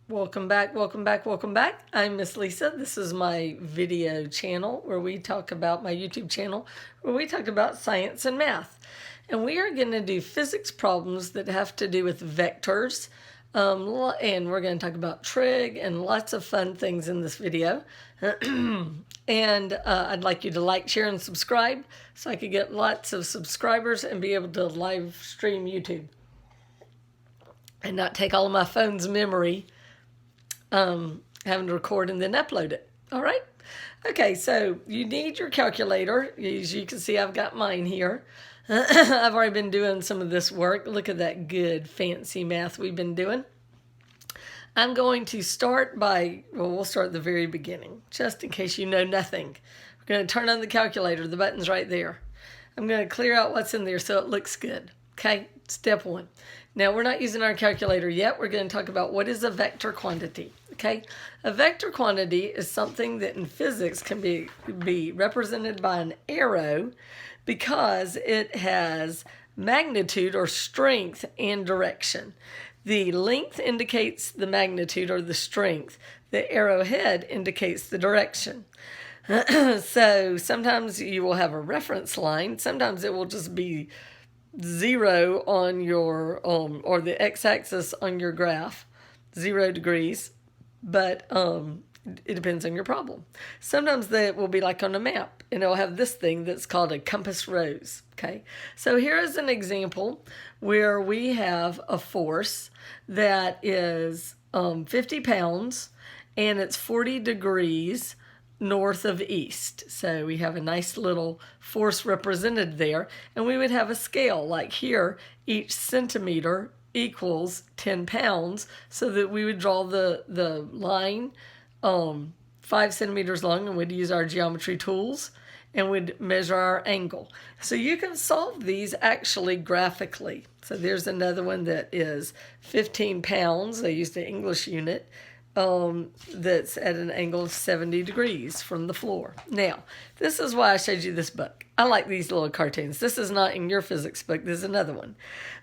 Welcome back, welcome back, welcome back. I'm Miss Lisa. This is my video channel where we talk about my YouTube channel where we talk about science and math. And we are going to do physics problems that have to do with vectors. And we're going to talk about trig and lots of fun things in this video. And I'd like you to like, share, and subscribe so I could get lots of subscribers and be able to live stream YouTube and not take all of my phone's memory having to record and then upload it. All right. Okay, so you need your calculator. As you can see, I've got mine here. I've already been doing some of this work. Look at that good fancy math we've been doing. I'm going to start by, we'll start at the very beginning, just in case you know nothing. We're going to turn on the calculator. The button's right there. I'm going to clear out what's in there so it looks good. Okay, step one. Now, we're not using our calculator yet. We're going to talk about what is a vector quantity. Okay, a vector quantity is something that in physics can be represented by an arrow because it has magnitude or strength and direction. The length indicates the magnitude or the strength. The arrowhead indicates the direction. So sometimes you will have a reference line. Sometimes it will just be 0 on your, or the x-axis on your graph, 0 degrees, but it depends on your problem. Sometimes they will be like on a map, and it'll have this thing that's called a compass rose, okay? So here is an example where we have a force that is 50 pounds, and it's 40 degrees north of east. So we have a nice little force represented there, and we would have a scale like here, each centimeter equals 10 pounds, so that we would draw the line 5 centimeters long, and we'd use our geometry tools and we'd measure our angle. So you can solve these actually graphically. So there's another one that is 15 pounds. They used the English unit. That's at an angle of 70 degrees from the floor. Now, this is why I showed you this book. I like these little cartoons. This is not in your physics book. There's another one.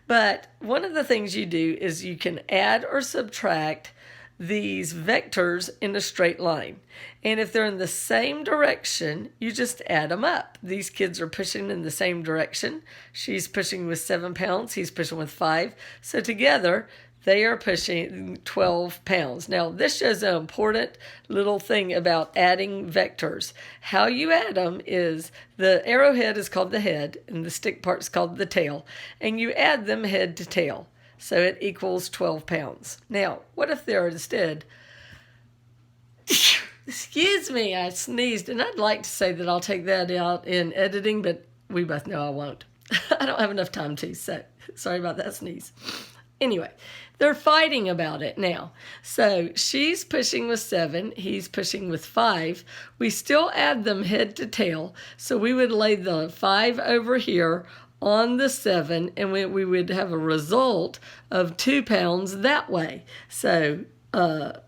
But one of the things you do is you can add or subtract these vectors in a straight line. And if they're in the same direction, you just add them up. These kids are pushing in the same direction. She's pushing with 7 pounds. He's pushing with 5. So together, they are pushing 12 pounds. Now, this shows an important little thing about adding vectors. How you add them is the arrowhead is called the head, and the stick part is called the tail. And you add them head to tail. So it equals 12 pounds. Now, what if they're instead... Excuse me, I sneezed. And I'd like to say that I'll take that out in editing, but we both know I won't. I don't have enough time to, so sorry about that sneeze. Anyway, they're fighting about it now. So she's pushing with 7. He's pushing with 5. We still add them head to tail. So we would lay the 5 over here on the 7, and we would have a result of 2 pounds that way. So it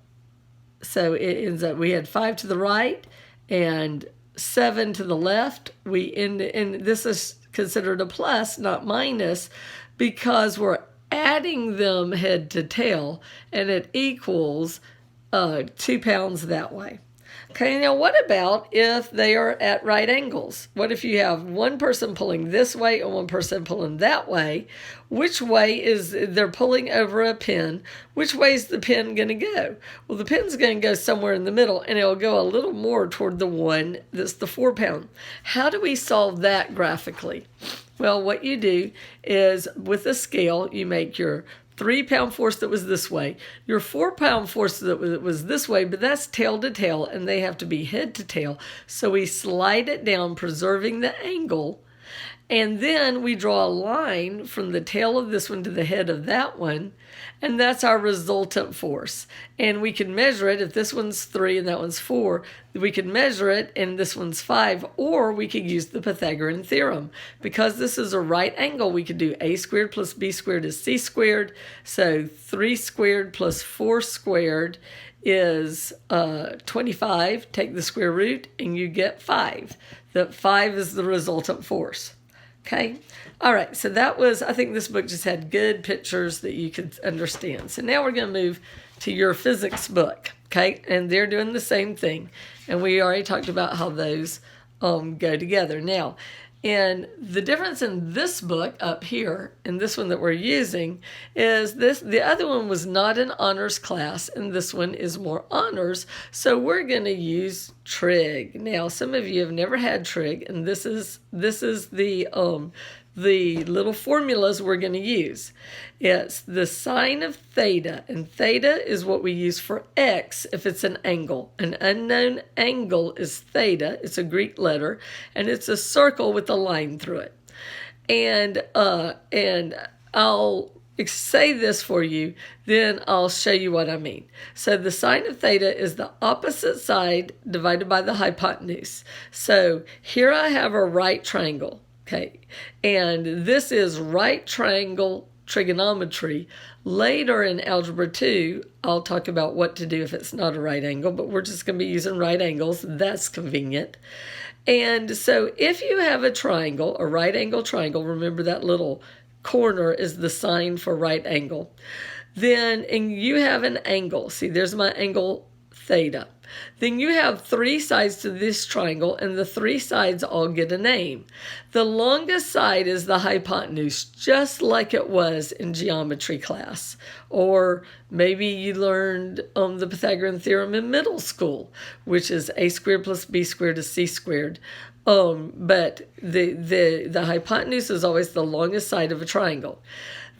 ends up we had 5 to the right and 7 to the left. And this is considered a plus, not minus, because we're adding them head to tail, and it equals 2 pounds that way. Okay, now what about if they are at right angles? What if you have one person pulling this way and one person pulling that way? Which way is they're pulling over a pin? Which way is the pin going to go? Well, the pin's going to go somewhere in the middle, and it'll go a little more toward the one that's the 4 pound. How do we solve that graphically? Well, what you do is with a scale, you make your 3 pound force that was this way, your 4 pound force that was this way, but that's tail to tail, and they have to be head to tail. So we slide it down, preserving the angle, and then we draw a line from the tail of this one to the head of that one, and that's our resultant force. And we can measure it. If this one's 3 and that one's 4, we can measure it, and this one's 5, or we could use the Pythagorean Theorem. Because this is a right angle, we could do a squared plus b squared is c squared. So 3 squared plus 4 squared is 25. Take the square root, and you get 5. That 5 is the resultant force. Okay. All right. So that was, I think this book just had good pictures that you could understand. So now we're going to move to your physics book. Okay. And they're doing the same thing. And we already talked about how those go together. Now, and the difference in this book up here and this one that we're using is this, the other one was not an honors class and this one is more honors. So we're going to use trig. Now, some of you have never had trig, and this is the little formulas we're going to use. It's the sine of theta, and theta is what we use for x if it's an angle. An unknown angle is theta. It's a Greek letter, and it's a circle with a line through it. And I'll say this for you, then I'll show you what I mean. So the sine of theta is the opposite side divided by the hypotenuse. So here I have a right triangle. Okay, and this is right triangle trigonometry. Later in Algebra 2, I'll talk about what to do if it's not a right angle, but we're just going to be using right angles. That's convenient. And so if you have a triangle, a right angle triangle, remember that little corner is the sign for right angle. Then, and you have an angle. See, there's my angle theta. Then you have three sides to this triangle, and the three sides all get a name. The longest side is the hypotenuse, just like it was in geometry class. Or maybe you learned the Pythagorean Theorem in middle school, which is a squared plus b squared is c squared. But the hypotenuse is always the longest side of a triangle.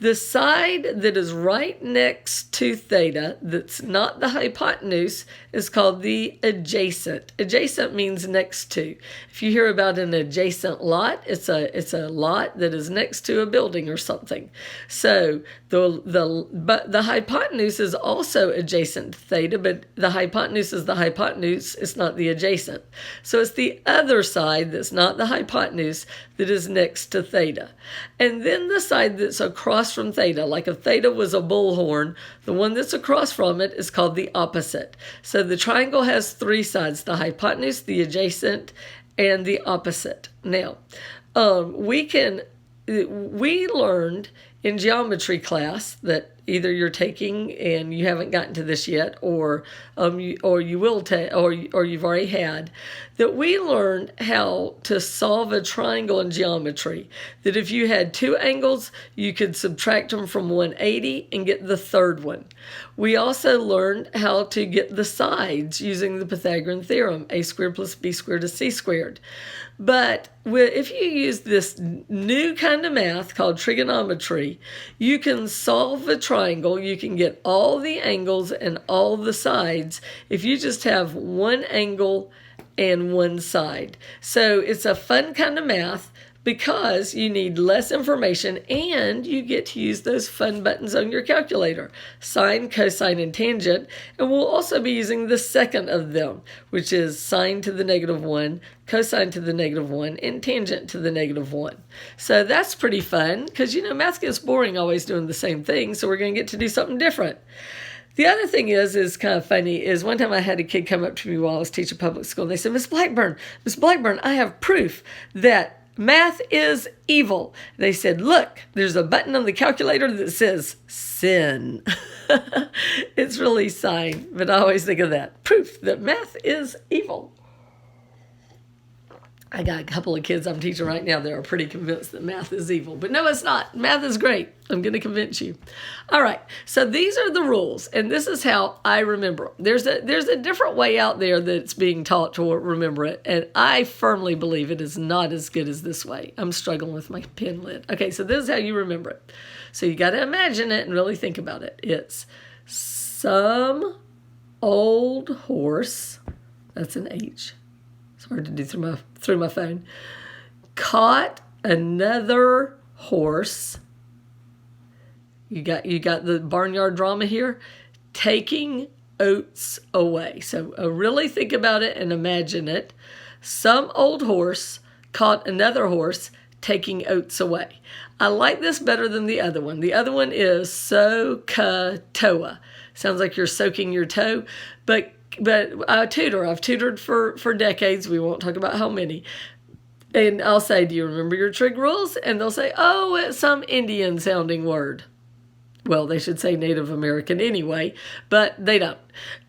The side that is right next to theta, that's not the hypotenuse, is called the adjacent. Adjacent means next to. If you hear about an adjacent lot, it's a lot that is next to a building or something. So the hypotenuse is also adjacent to theta, but the hypotenuse is the hypotenuse. It's not the adjacent. So it's the other side that's not the hypotenuse that is next to theta. And then the side that's across from theta, like if theta was a bullhorn, the one that's across from it is called the opposite. So the triangle has three sides: the hypotenuse, the adjacent, and the opposite. Now, we learned in geometry class that either you're taking and you haven't gotten to this yet, or you will take, or you've already had, that we learned how to solve a triangle in geometry. That if you had two angles, you could subtract them from 180 and get the third one. We also learned how to get the sides using the Pythagorean Theorem, a squared plus b squared is c squared. But if you use this new kind of math called trigonometry, you can solve a triangle. You can get all the angles and all the sides if you just have one angle and one side. So it's a fun kind of math because you need less information and you get to use those fun buttons on your calculator: sine, cosine, and tangent. And we'll also be using the second of them, which is sine to the -1, cosine to the -1, and tangent to the -1. So that's pretty fun because, math gets boring always doing the same thing, so we're going to get to do something different. The other thing is kind of funny, is one time I had a kid come up to me while I was teaching public school, and they said, Miss Blackburn, I have proof that math is evil. They said, look, there's a button on the calculator that says sin. It's really sine, but I always think of that. Proof that math is evil. I got a couple of kids I'm teaching right now that are pretty convinced that math is evil. But no, it's not. Math is great. I'm going to convince you. All right. So these are the rules, and this is how I remember them. There's a different way out there that's being taught to remember it, and I firmly believe it is not as good as this way. I'm struggling with my pen lid. Okay, so this is how you remember it. So you got to imagine it and really think about it. It's some old horse. That's an H. It's hard to do through my phone. Caught another horse. You got the barnyard drama here. Taking oats away. So really think about it and imagine it. Some old horse caught another horse taking oats away. I like this better than the other one. The other one is soka-toa. Sounds like you're soaking your toe, but I've tutored for decades. We won't talk about how many. And I'll say, do you remember your trig rules? And they'll say, oh, it's some Indian sounding word. Well, they should say Native American anyway, but they don't.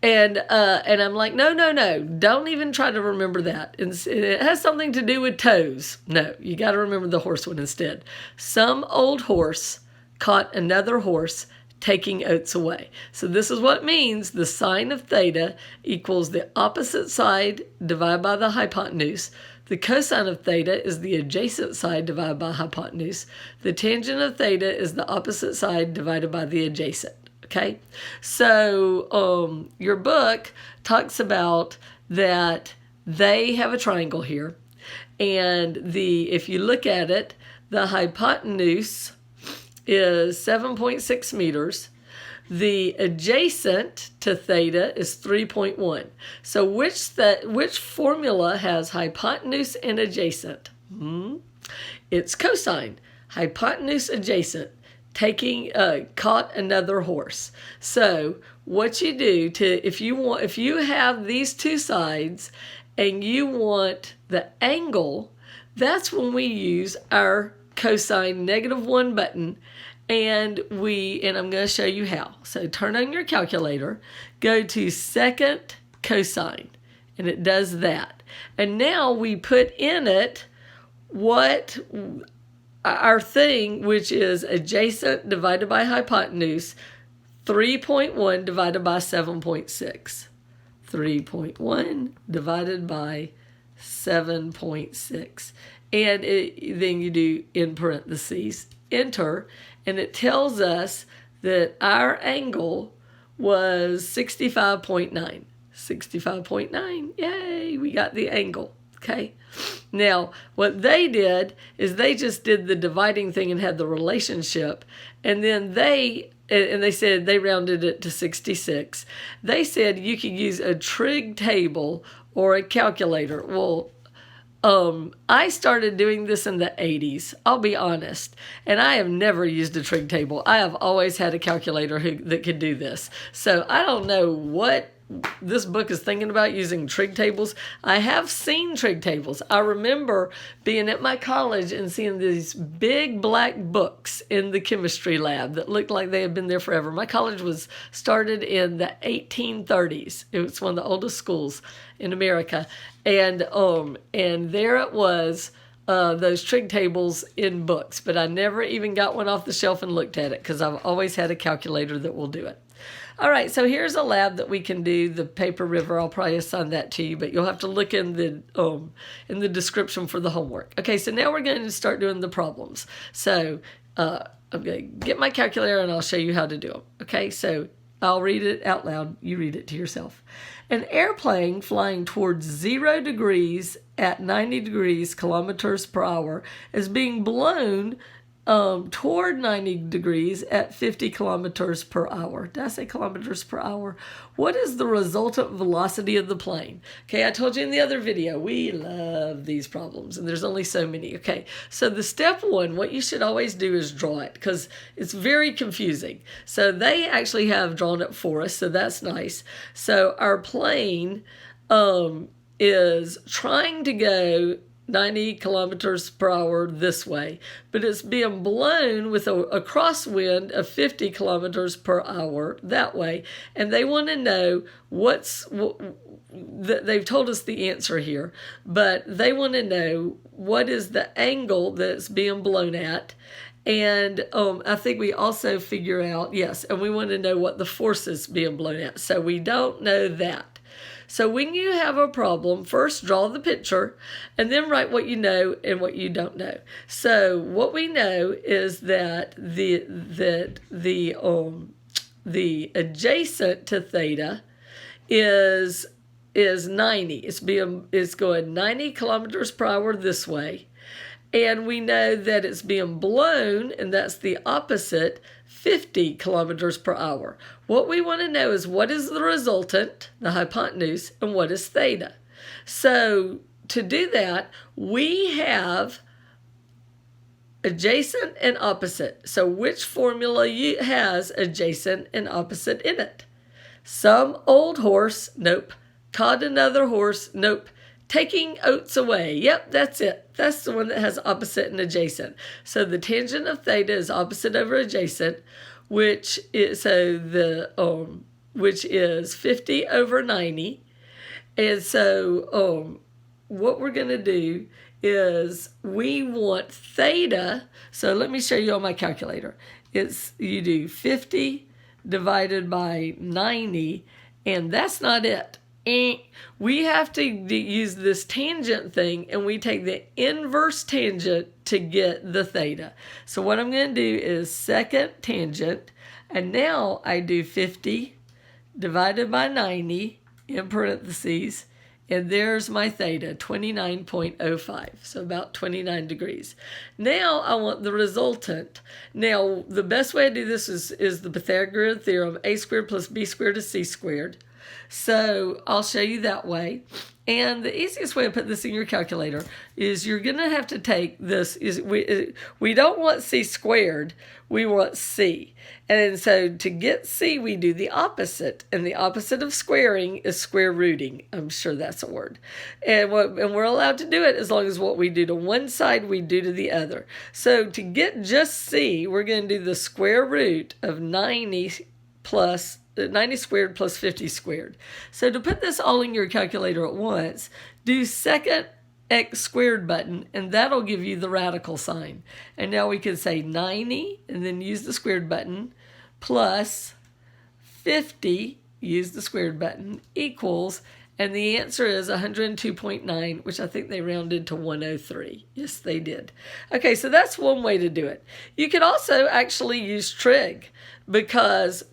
And I'm like, no, don't even try to remember that. It has something to do with toes. No, you got to remember the horse one instead. Some old horse caught another horse taking oats away. So this is what it means. The sine of theta equals the opposite side divided by the hypotenuse. The cosine of theta is the adjacent side divided by hypotenuse. The tangent of theta is the opposite side divided by the adjacent. Okay? So your book talks about that they have a triangle here. And if you look at it, the hypotenuse is 7.6 meters. The adjacent to theta is 3.1. So which formula has hypotenuse and adjacent? It's cosine. Hypotenuse adjacent. Caught another horse. So what you do if you have these two sides and you want the angle, that's when we use our cosine -1 button. And I'm going to show you how. So turn on your calculator, go to second cosine, and it does that. And now we put in it what our thing, which is adjacent divided by hypotenuse, 3.1 divided by 7.6. 3.1 divided by 7.6. And then you do in parentheses, enter, and it tells us that our angle was 65.9. 65.9, yay, we got the angle, okay? Now, what they did is they just did the dividing thing and had the relationship, and then they said they rounded it to 66. They said you could use a trig table or a calculator. Well, I started doing this in the 80s, I'll be honest, and I have never used a trig table. I have always had a calculator that could do this. So I don't know what this book is thinking about using trig tables. I have seen trig tables. I remember being at my college and seeing these big black books in the chemistry lab that looked like they had been there forever. My college was started in the 1830s. It was one of the oldest schools in America. And there it was, those trig tables in books. But I never even got one off the shelf and looked at it because I've always had a calculator that will do it. All right, so here's a lab that we can do, the paper river. I'll probably assign that to you, but you'll have to look in the description for the homework. Okay, so now we're going to start doing the problems. So I'm going to get my calculator and I'll show you how to do them. Okay, so I'll read it out loud. You read it to yourself. An airplane flying towards 0 degrees at 90 degrees kilometers per hour is being blown toward 90 degrees at 50 kilometers per hour. Did I say kilometers per hour? What is the resultant velocity of the plane? Okay, I told you in the other video, we love these problems, and there's only so many. Okay, so the step one, what you should always do is draw it, because it's very confusing. So they actually have drawn it for us, so that's nice. So our plane is trying to go 90 kilometers per hour this way, but it's being blown with a crosswind of 50 kilometers per hour that way. And they want to know they've told us the answer here, but they want to know what is the angle that's being blown at. And I think we also figure out, yes, and we want to know what the force is being blown at. So we don't know that. So when you have a problem, first draw the picture and then write what you know and what you don't know. So what we know is that the adjacent to theta is 90. It's going 90 kilometers per hour this way. And we know that it's being blown, and that's the opposite, 50 kilometers per hour. What we want to know is what is the resultant, the hypotenuse, and what is theta. So to do that, we have adjacent and opposite. So which formula has adjacent and opposite in it? Some old horse, nope. Caught another horse, nope. taking oats away. Yep, that's it. That's the one that has opposite and adjacent. So the tangent of theta is opposite over adjacent, which is which is 50 over 90. And so what we're going to do is we want theta. So let me show you on my calculator. You do 50 divided by 90, and that's not it. We have to use this tangent thing, and we take the inverse tangent to get the theta. So what I'm going to do is second tangent, and now I do 50 divided by 90 in parentheses, and there's my theta, 29.05, so about 29 degrees. Now I want the resultant. Now the best way to do this is the Pythagorean Theorem, a squared plus b squared is c squared. So I'll show you that way. And the easiest way to put this in your calculator is you're going to have to take this. We don't want c squared, we want c. And so to get c, we do the opposite. And the opposite of squaring is square rooting. I'm sure that's a word. And we're allowed to do it as long as what we do to one side, we do to the other. So to get just c, we're going to do the square root of 90 squared plus 50 squared. So to put this all in your calculator at once, do second x squared button, and that'll give you the radical sign. And now we can say 90, and then use the squared button, plus 50, use the squared button, equals, and the answer is 102.9, which I think they rounded to 103. Yes, they did. Okay, so that's one way to do it. You could also actually use trig, because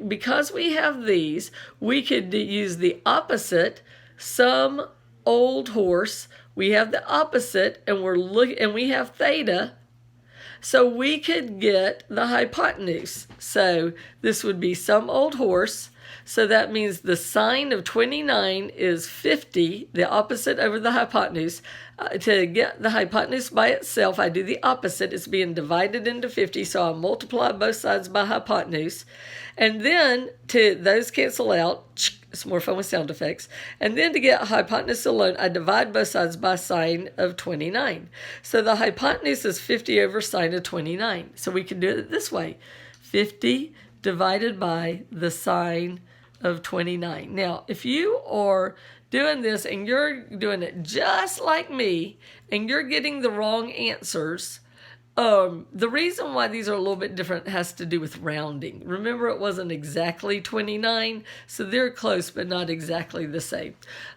because we have these, we could use the opposite. Some old horse, we have the opposite, and we have theta. So we could get the hypotenuse. So this would be some old horse. So that means the sine of 29 is 50, the opposite over the hypotenuse. To get the hypotenuse by itself, I do the opposite. It's being divided into 50, so I multiply both sides by hypotenuse. And then those cancel out. It's more fun with sound effects. And then to get hypotenuse alone, I divide both sides by sine of 29. So the hypotenuse is 50 over sine of 29. So we can do it this way. 50 divided by the sine of 29. Now, if you are doing this and you're doing it just like me and you're getting the wrong answers, the reason why these are a little bit different has to do with rounding. Remember, it wasn't exactly 29, so they're close but not exactly the same.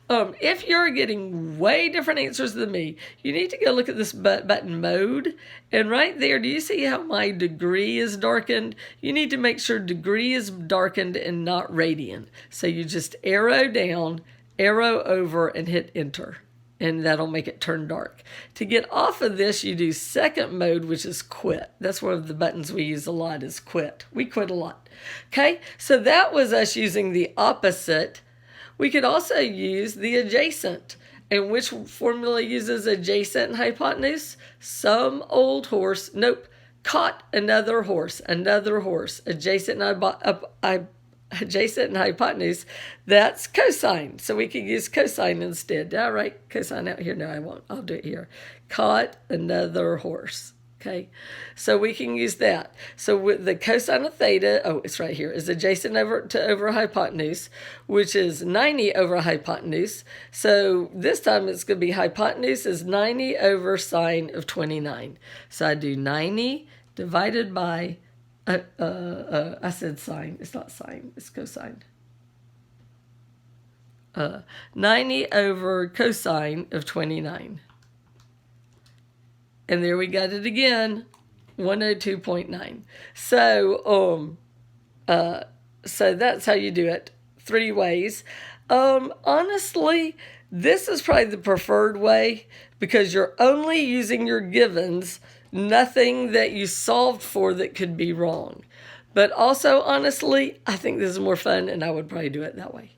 If you're getting way different answers than me, you need to go look at this button mode, and right there, do you see how my degree is darkened? You need to make sure degree is darkened and not radian. So you just arrow down, arrow over, and hit enter. And that'll make it turn dark. To get off of this, you do second mode, which is quit. That's one of the buttons we use a lot, is quit. We quit a lot. Okay, so that was us using the opposite. We could also use the adjacent. And which formula uses adjacent and hypotenuse? Some old horse, caught another horse, adjacent and hypotenuse, that's cosine. So we can use cosine instead. Did I write cosine out here? No, I won't. I'll do it here. Caught another horse. Okay, so we can use that. So with the cosine of theta, it's right here, is adjacent over hypotenuse, which is 90 over hypotenuse. So this time it's going to be hypotenuse is 90 over sine of 29. So I do 90 divided by I said sine. It's not sine. It's cosine. 90 over cosine of 29. And there we got it again, 102.9. So, so that's how you do it, 3 ways. Honestly, this is probably the preferred way because you're only using your givens, nothing that you solved for that could be wrong. But also, honestly, I think this is more fun, and I would probably do it that way.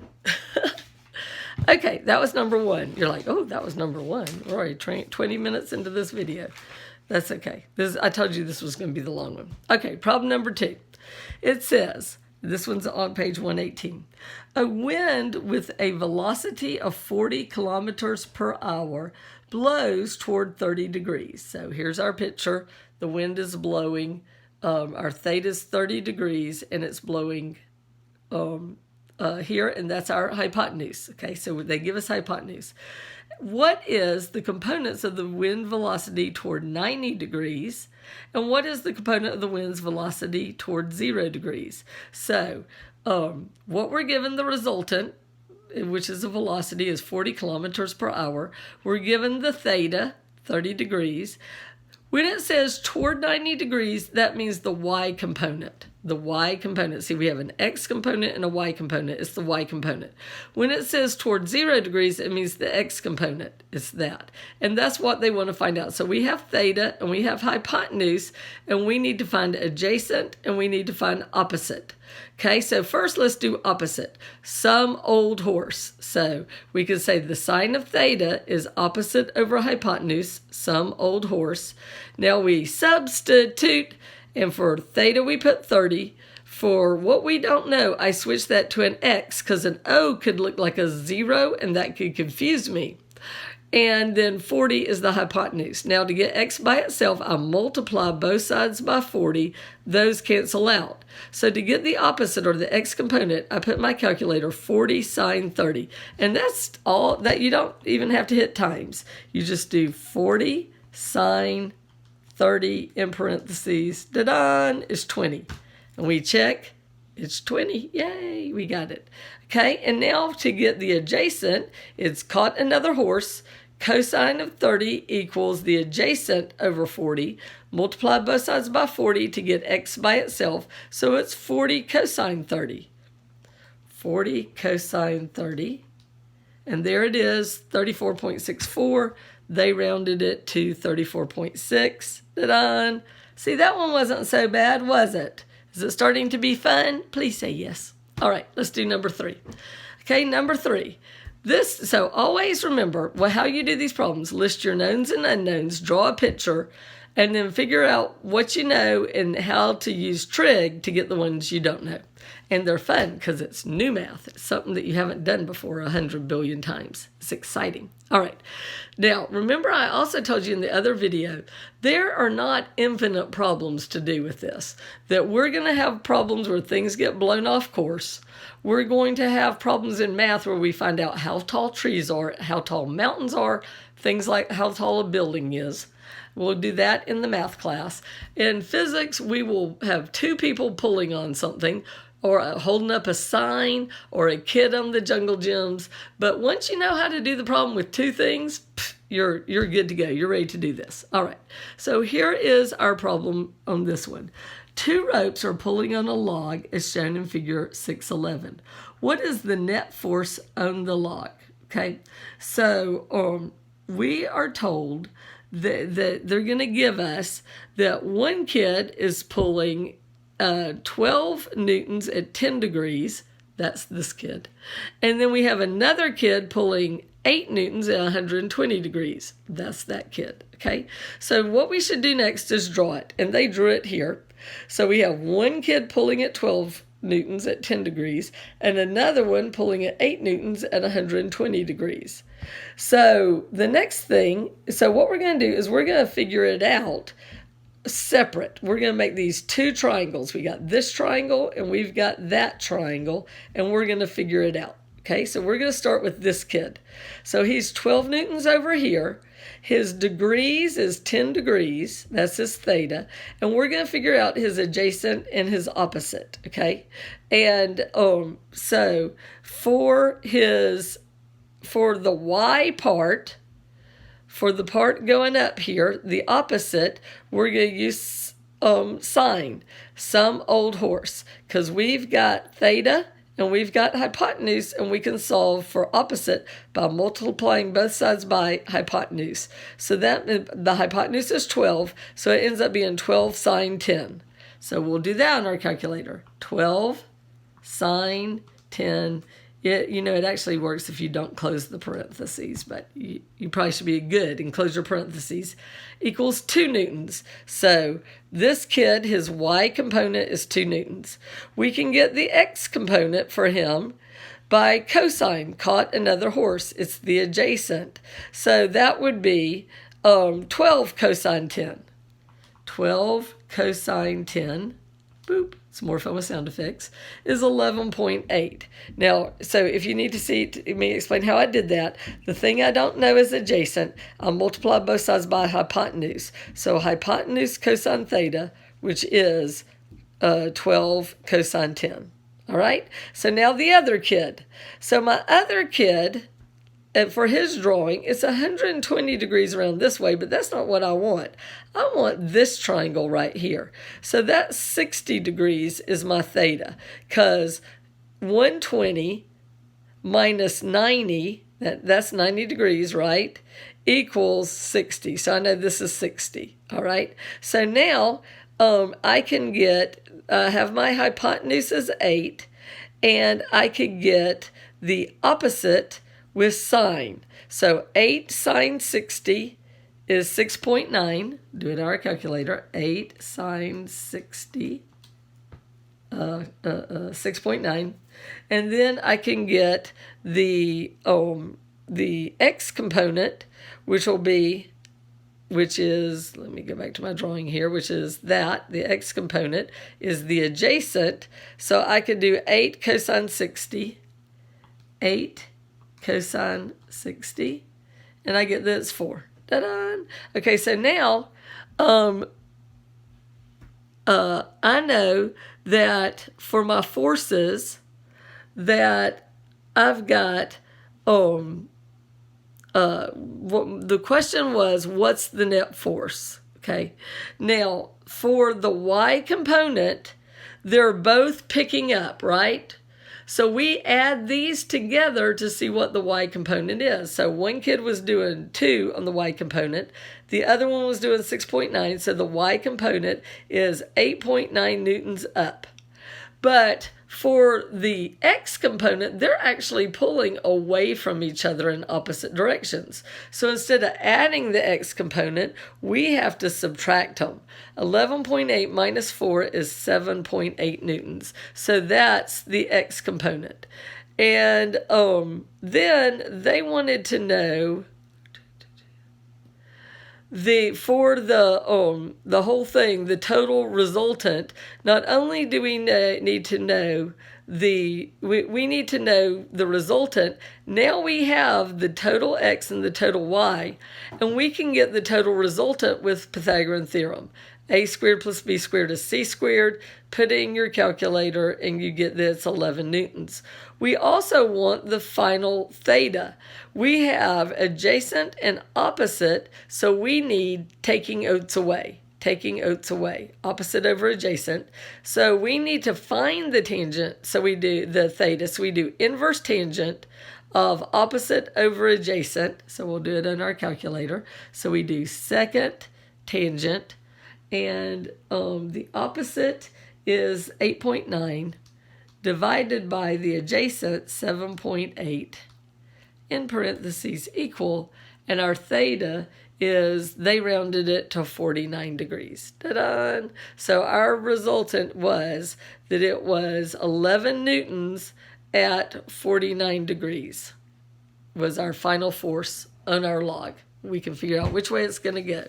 Okay, that was number 1. You're like, oh, that was number 1. We're already 20 minutes into this video. That's okay. I told you this was going to be the long one. Okay, problem number 2. It says, This one's on page 118. A wind with a velocity of 40 kilometers per hour blows toward 30 degrees. So here's our picture. The wind is blowing. Our theta is 30 degrees, and it's blowing here, and that's our hypotenuse. Okay, so they give us hypotenuse. What is the components of the wind velocity toward 90 degrees? And what is the component of the wind's velocity toward 0 degrees? So what we're given, the resultant, which is a velocity, is 40 kilometers per hour. We're given the theta, 30 degrees. When it says toward 90 degrees, that means the y component. The y component. See, we have an x component and a y component. It's the y component. When it says toward 0 degrees, it means the x component. It's that. And that's what they want to find out. So we have theta and we have hypotenuse, and we need to find adjacent and we need to find opposite. Okay, so first let's do opposite. Some old horse. So we could say the sine of theta is opposite over hypotenuse, some old horse. Now we substitute, and for theta we put 30. For what we don't know, I switch that to an x because an O could look like a 0 and that could confuse me. And then 40 is the hypotenuse. Now to get x by itself, I multiply both sides by 40. Those cancel out. So to get the opposite, or the x component, I put my calculator 40 sine 30. And that's all that. You don't even have to hit times. You just do 40 sine 30 in parentheses. Da-da, is 20. And we check. It's 20. Yay, we got it. Okay, and now to get the adjacent, it's caught another horse. Cosine of 30 equals the adjacent over 40. Multiply both sides by 40 to get x by itself. So it's 40 cosine 30. 40 cosine 30. And there it is, 34.64. They rounded it to 34.6. Da-da. See, that one wasn't so bad, was it? Is it starting to be fun? Please say yes. All right, let's do number 3. Okay, number 3. So always remember how you do these problems. List your knowns and unknowns, draw a picture, and then figure out what you know and how to use trig to get the ones you don't know. And they're fun because it's new math. It's something that you haven't done before 100 billion times. It's exciting. All right. Now, remember I also told you in the other video, there are not infinite problems to do with this. That we're going to have problems where things get blown off course. We're going to have problems in math where we find out how tall trees are, how tall mountains are, things like how tall a building is. We'll do that in the math class. In physics, we will have 2 people pulling on something, or holding up a sign, or a kid on the jungle gyms. But once you know how to do the problem with 2 things, you're good to go. You're ready to do this. All right. So here is our problem on this one. 2 ropes are pulling on a log as shown in figure 611. What is the net force on the log? Okay. So we are told that they're going to give us that one kid is pulling 12 newtons at 10 degrees. That's this kid. And then we have another kid pulling 8 newtons at 120 degrees. That's that kid. Okay. So what we should do next is draw it. And they drew it here. So we have one kid pulling at 12 newtons at 10 degrees and another one pulling at 8 newtons at 120 degrees. So the next thing, so what we're going to do is we're going to figure it out separate. We're going to make these 2 triangles. We got this triangle and we've got that triangle, and we're going to figure it out. Okay, so we're going to start with this kid. So he's 12 newtons over here. His degrees is 10 degrees. That's his theta. And we're going to figure out his adjacent and his opposite. Okay, and so for the y part, for the part going up here, the opposite, we're going to use sine, some old horse, because we've got theta and we've got hypotenuse, and we can solve for opposite by multiplying both sides by hypotenuse. So that the hypotenuse is 12, so it ends up being 12 sine 10. So we'll do that on our calculator. 12 sine 10 It actually works if you don't close the parentheses, but you probably should be good and close your parentheses, equals 2 newtons. So this kid, his y component is 2 newtons. We can get the x component for him by cosine, caught another horse. It's the adjacent. So that would be 12 cosine 10. 12 cosine 10, boop, it's more fun with sound effects, is 11.8. Now, so if you need to see me explain how I did that, the thing I don't know is adjacent. I'll multiply both sides by hypotenuse. So hypotenuse cosine theta, which is 12 cosine 10. All right? So now the other kid. So my other kid, for his drawing, it's 120 degrees around this way, but that's not what I want. I want this triangle right here. So that 60 degrees is my theta, because 120 minus 90, that's 90 degrees, right, equals 60. So I know this is 60, all right? So now I can have my hypotenuse as 8, and I could get the opposite with sine. So 8 sine 60 is 6.9. Do it on our calculator. 8 sine 60, 6.9. And then I can get the x component, which is, let me go back to my drawing here, which is that. The x component is the adjacent. So I could do 8 cosine 60, 8 cosine 60, and I get this 4. Ta-da! Okay, so now I know that for my forces that I've got, the question was, what's the net force? Okay, now for the y component, they're both picking up, right? So we add these together to see what the y component is. So one kid was doing 2 on the y component. The other one was doing 6.9. So the y component is 8.9 newtons up. But for the x component, they're actually pulling away from each other in opposite directions. So instead of adding the x component, we have to subtract them. 11.8 minus 4 is 7.8 newtons. So that's the x component. And then they wanted to know for the whole thing, the total resultant. Not only do we need to know we need to know the resultant, now we have the total x and the total y, and we can get the total resultant with Pythagorean Theorem. A squared plus b squared is c squared. Put it in your calculator and you get this 11 newtons. We also want the final theta. We have adjacent and opposite, so we need taking oaths away. Taking oaths away. Opposite over adjacent. So we need to find the tangent, so we do the theta. So we do inverse tangent of opposite over adjacent. So we'll do it on our calculator. So we do second tangent, and the opposite is 8.9 divided by the adjacent 7.8 in parentheses equal, and our theta is, they rounded it to 49 degrees. Ta-da! So our resultant was that it was 11 newtons at 49 degrees was our final force on our log. We can figure out which way it's going to go.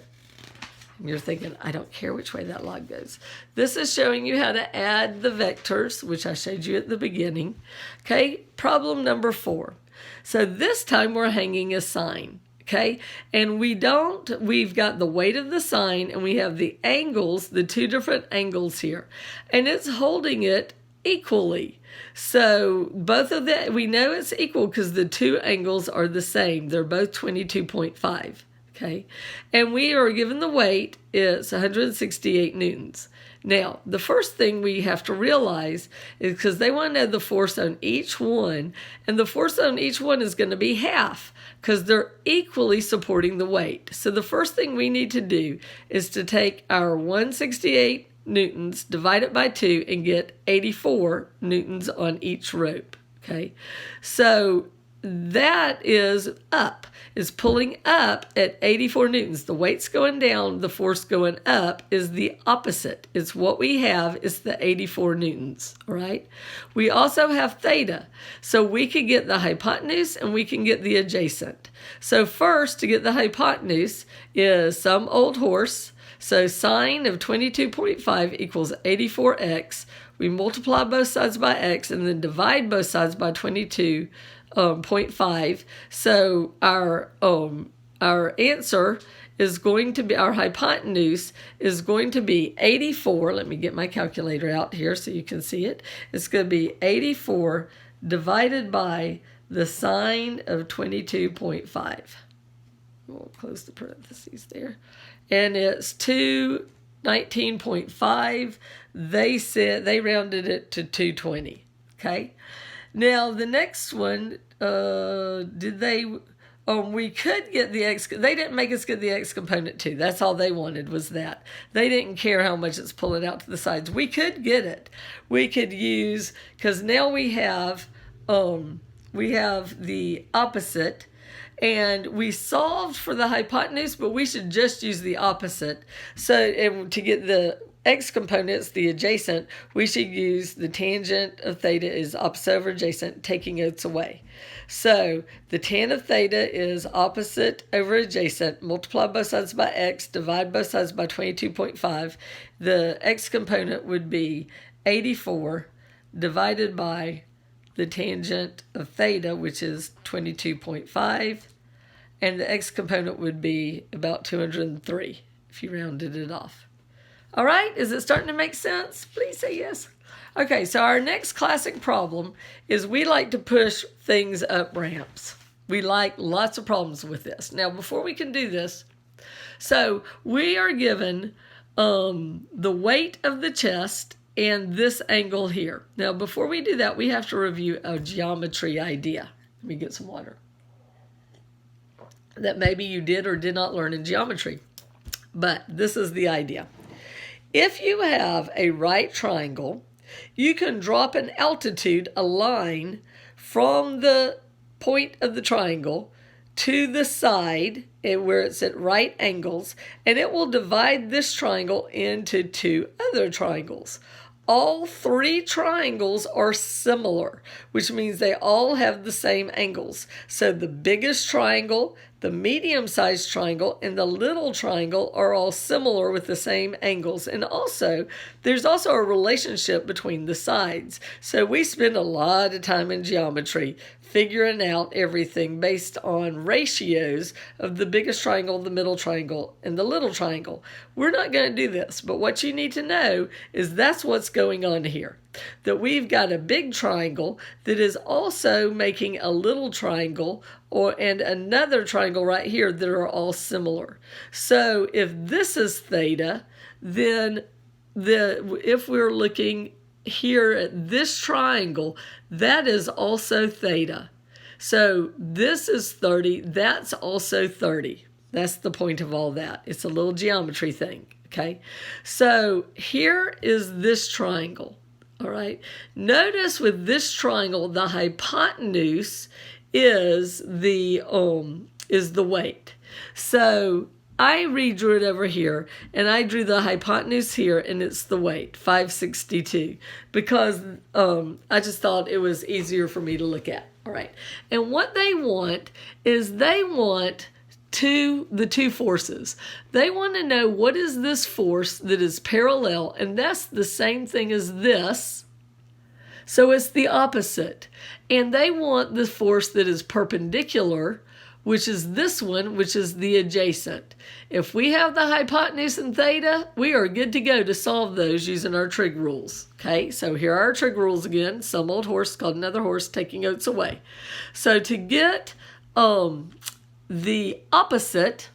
And you're thinking, I don't care which way that log goes. This is showing you how to add the vectors, which I showed you at the beginning. Okay, problem number 4. So this time we're hanging a sign. Okay, and we've got the weight of the sign, and we have the angles, the 2 different angles here, and it's holding it equally. So both of that, we know it's equal because the 2 angles are the same. They're both 22.5. Okay, and we are given the weight is 168 newtons. Now, the first thing we have to realize is, because they want to know the force on each one, and the force on each one is going to be half because they're equally supporting the weight. So the first thing we need to do is to take our 168 newtons, divide it by 2, and get 84 newtons on each rope. Okay, so that is up. Is pulling up at 84 newtons. The weight's going down, the force going up is the opposite. It's what we have is the 84 newtons, all right? We also have theta. So we can get the hypotenuse and we can get the adjacent. So first, to get the hypotenuse is some old horse. So sine of 22.5 equals 84x. We multiply both sides by x and then divide both sides by 22.5. So our answer is going to be, our hypotenuse is going to be 84. Let me get my calculator out here so you can see it. It's going to be 84 divided by the sine of 22.5. We'll close the parentheses there. And it's 219.5. They said they rounded it to 220. Okay. Now the next one, we could get the x. They didn't make us get the x component too. That's all they wanted was that. They didn't care how much it's pulling out to the sides. We could get it. We could use, because now we have the opposite. And we solved for the hypotenuse, but we should just use the opposite. So and to get the x components, the adjacent, we should use the tangent of theta is opposite over adjacent, taking oats away. So the tan of theta is opposite over adjacent, multiply both sides by x, divide both sides by 22.5. The x component would be 84 divided by the tangent of theta, which is 22.5, and the x component would be about 203 if you rounded it off. All right, is it starting to make sense? Please say yes. Okay, so our next classic problem is we like to push things up ramps. We like lots of problems with this. Now, before we can do this, so we are given the weight of the chest and this angle here. Now, before we do that, we have to review a geometry idea. Let me get some water. That maybe you did or did not learn in geometry. But this is the idea. If you have a right triangle, you can drop an altitude, a line, from the point of the triangle to the side where it's at right angles, and it will divide this triangle into two other triangles. All three triangles are similar, which means they all have the same angles. So the biggest triangle, the medium-sized triangle, and the little triangle are all similar with the same angles. And also, there's also a relationship between the sides. So we spend a lot of time in geometry figuring out everything based on ratios of the biggest triangle, the middle triangle, and the little triangle. We're not going to do this, but what you need to know is that's what's going on here. That we've got a big triangle that is also making a little triangle and another triangle right here that are all similar. So if this is theta, then if we're looking here at this triangle, that is also theta. So this is 30, that's also 30. That's the point of all that. It's a little geometry thing, okay? So here is this triangle, all right? Notice with this triangle, the hypotenuse is the weight. So I redrew it over here, and I drew the hypotenuse here, and it's the weight, 562, because I just thought it was easier for me to look at. All right. And what they want is the two forces. They want to know what is this force that is parallel, and that's the same thing as this. So it's the opposite. And they want the force that is perpendicular, which is this one, which is the adjacent. If we have the hypotenuse and theta, we are good to go to solve those using our trig rules. Okay, so here are our trig rules again. Some old horse called another horse, taking oats away. So to get the opposite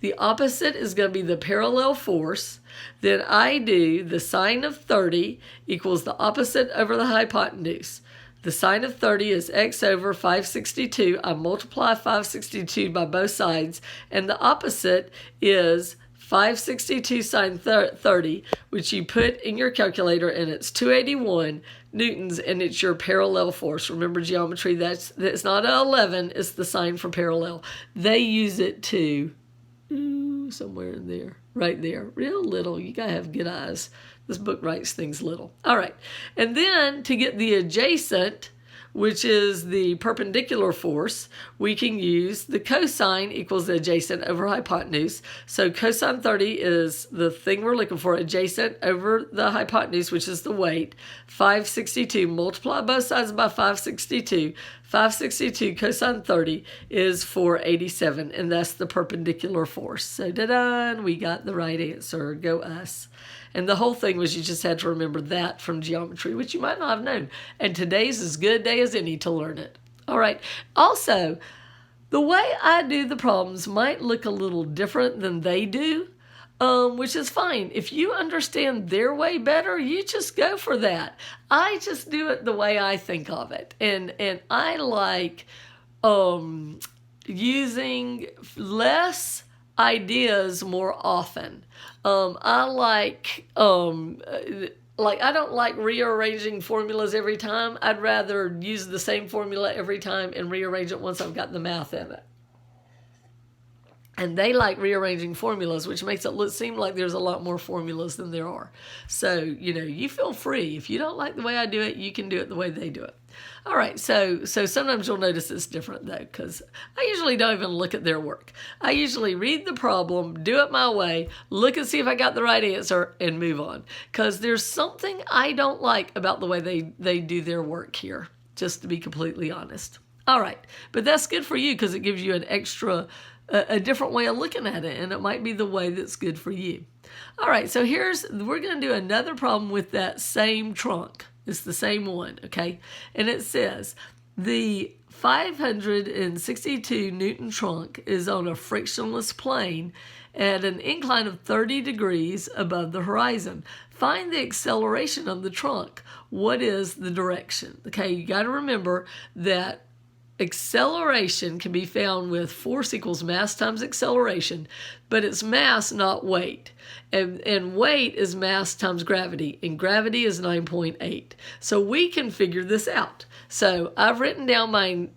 is going to be the parallel force. Then I do the sine of 30 equals the opposite over the hypotenuse. The sine of 30 is x over 562. I multiply 562 by both sides, and the opposite is 562 sine 30, which you put in your calculator, and it's 281 newtons, and it's your parallel force. Remember geometry, that's not an 11, it's the sign for parallel. They use it to somewhere in there, right there, real little. You gotta have good eyes. This book writes things little. All right, and then to get the adjacent, which is the perpendicular force, we can use the cosine equals the adjacent over hypotenuse. So cosine 30 is the thing we're looking for, adjacent over the hypotenuse, which is the weight. 562, multiply both sides by 562. 562 cosine 30 is 487, and that's the perpendicular force. So da-da, we got the right answer. Go us. And the whole thing was you just had to remember that from geometry, which you might not have known. And today's as good a day as any to learn it. All right. Also, the way I do the problems might look a little different than they do, which is fine. If you understand their way better, you just go for that. I just do it the way I think of it. And I like using less ideas more often. I like I don't like rearranging formulas every time. I'd rather use the same formula every time and rearrange it once I've got the math in it. And they like rearranging formulas, which makes it seem like there's a lot more formulas than there are. So, you feel free. If you don't like the way I do it, you can do it the way they do it. All right, so sometimes you'll notice it's different, though, because I usually don't even look at their work. I usually read the problem, do it my way, look and see if I got the right answer, and move on. Because there's something I don't like about the way they do their work here, just to be completely honest. All right, but that's good for you because it gives you an extra, a different way of looking at it, and it might be the way that's good for you. All right, so we're going to do another problem with that same trunk. It's the same one, okay? And it says the 562 Newton trunk is on a frictionless plane at an incline of 30 degrees above the horizon. Find the acceleration of the trunk. What is the direction? Okay, you got to remember that acceleration can be found with force equals mass times acceleration, but it's mass, not weight. And weight is mass times gravity, and gravity is 9.8. So we can figure this out. So I've written down my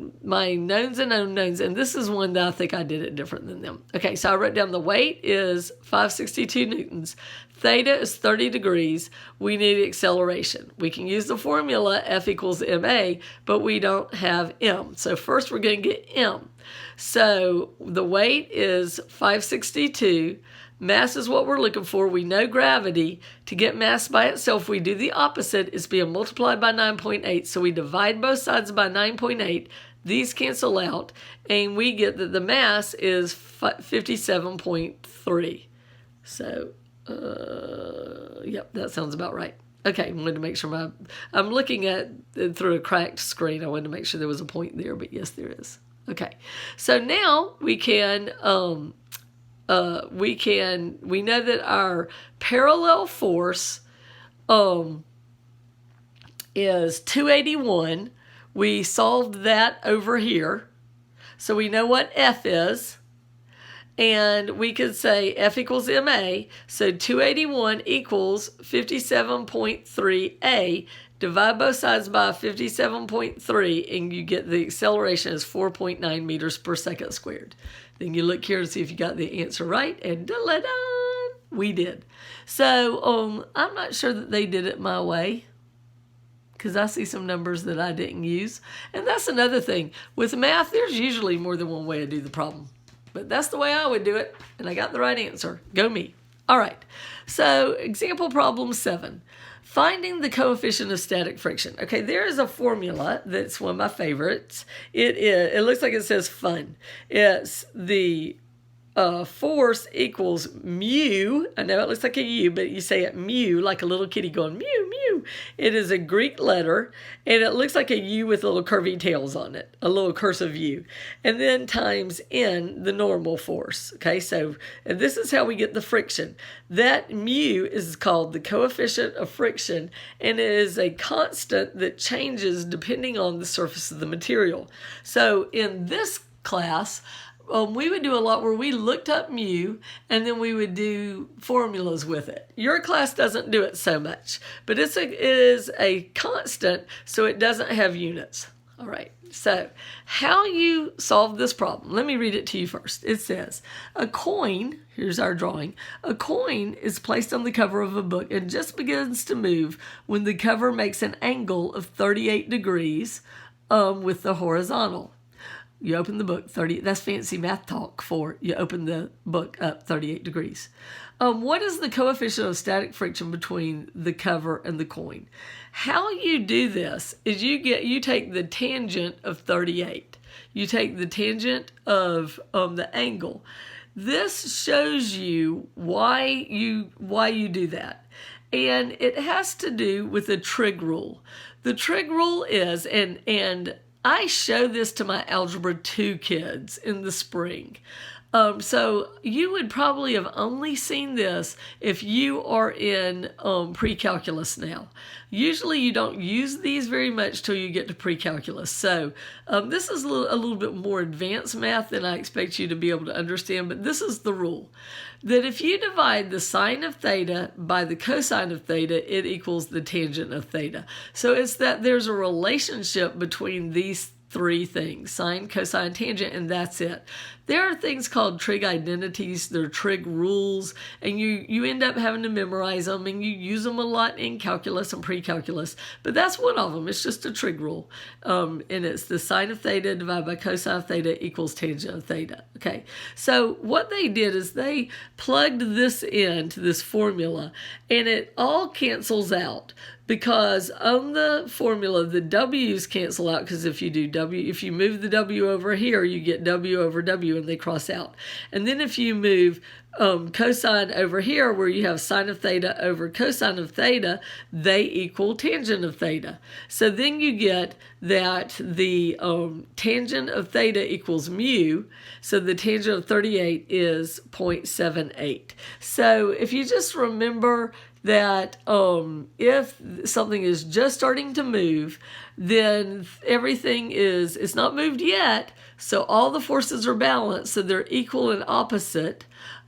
knowns and unknowns, and this is one that I think I did it different than them. Okay, so I wrote down the weight is 562 newtons. Theta is 30 degrees. We need acceleration. We can use the formula F equals ma, but we don't have m. So first we're going to get m. So the weight is 562. Mass is what we're looking for. We know gravity. To get mass by itself, we do the opposite. It's being multiplied by 9.8. So we divide both sides by 9.8. These cancel out, and we get that the mass is 57.3. So, yep, that sounds about right. Okay, I wanted to make sure I'm looking at it through a cracked screen. I wanted to make sure there was a point there, but yes, there is. Okay, so now we know that our parallel force is 281. We solved that over here. So we know what F is. And we could say F equals ma. So 281 equals 57.3a. Divide both sides by 57.3, and you get the acceleration is 4.9 meters per second squared. Then you look here to see if you got the answer right, and da-da-da, we did. So I'm not sure that they did it my way, because I see some numbers that I didn't use. And that's another thing. With math, there's usually more than one way to do the problem. But that's the way I would do it, and I got the right answer. Go me. All right, so example problem 7. Finding the coefficient of static friction. Okay, there is a formula that's one of my favorites. It looks like it says fun. It's the force equals mu. I know it looks like a U, but you say it mu, like a little kitty going mew, mew. It is a Greek letter, and it looks like a U with little curvy tails on it, a little cursive U. And then times N, the normal force. Okay, so and this is how we get the friction. That mu is called the coefficient of friction, and it is a constant that changes depending on the surface of the material. So in this class, we would do a lot where we looked up mu and then we would do formulas with it. Your class doesn't do it so much, but it is a constant, so it doesn't have units. All right, so how you solve this problem, let me read it to you first. It says, a coin, here's our drawing, a coin is placed on the cover of a book and just begins to move when the cover makes an angle of 38 degrees with the horizontal. You open the book, that's fancy math talk for you open the book up 38 degrees. What is the coefficient of static friction between the cover and the coin? How you do this is you take the tangent of 38. You take the tangent of the angle. This shows you why you do that. And it has to do with the trig rule. The trig rule is, and I show this to my Algebra 2 kids in the spring. So you would probably have only seen this if you are in pre-calculus now. Usually you don't use these very much till you get to pre-calculus. So this is a little bit more advanced math than I expect you to be able to understand, but this is the rule. That if you divide the sine of theta by the cosine of theta, it equals the tangent of theta. So it's that there's a relationship between these three things, sine, cosine, tangent, and that's it. There are things called trig identities, they're trig rules, and you end up having to memorize them, and you use them a lot in calculus and pre-calculus, but that's one of them. It's just a trig rule, and it's the sine of theta divided by cosine of theta equals tangent of theta. Okay, so what they did is they plugged this into this formula, and it all cancels out. Because on the formula, the w's cancel out, because if you move the w over here, you get w over w, and they cross out. And then if you move cosine over here, where you have sine of theta over cosine of theta, they equal tangent of theta. So then you get that the tangent of theta equals mu, so the tangent of 38 is 0.78. So if you just remember that if something is just starting to move, then everything it's not moved yet, so all the forces are balanced, so they're equal and opposite.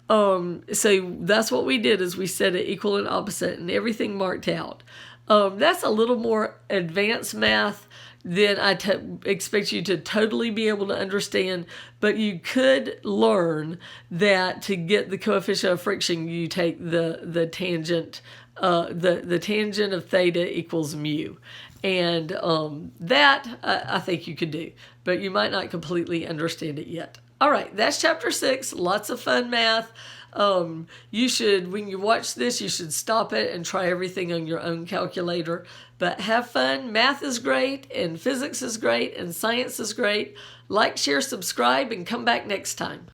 So that's what we did, is we set it equal and opposite, and everything marked out. That's a little more advanced math than I expect you to totally be able to understand, but you could learn that to get the coefficient of friction, you take the tangent, the tangent of theta equals mu. And that I think you could do, but you might not completely understand it yet. All right, that's chapter 6, lots of fun math. You should, when you watch this, you should stop it and try everything on your own calculator. But have fun. Math is great, and physics is great, and science is great. Like, share, subscribe, and come back next time.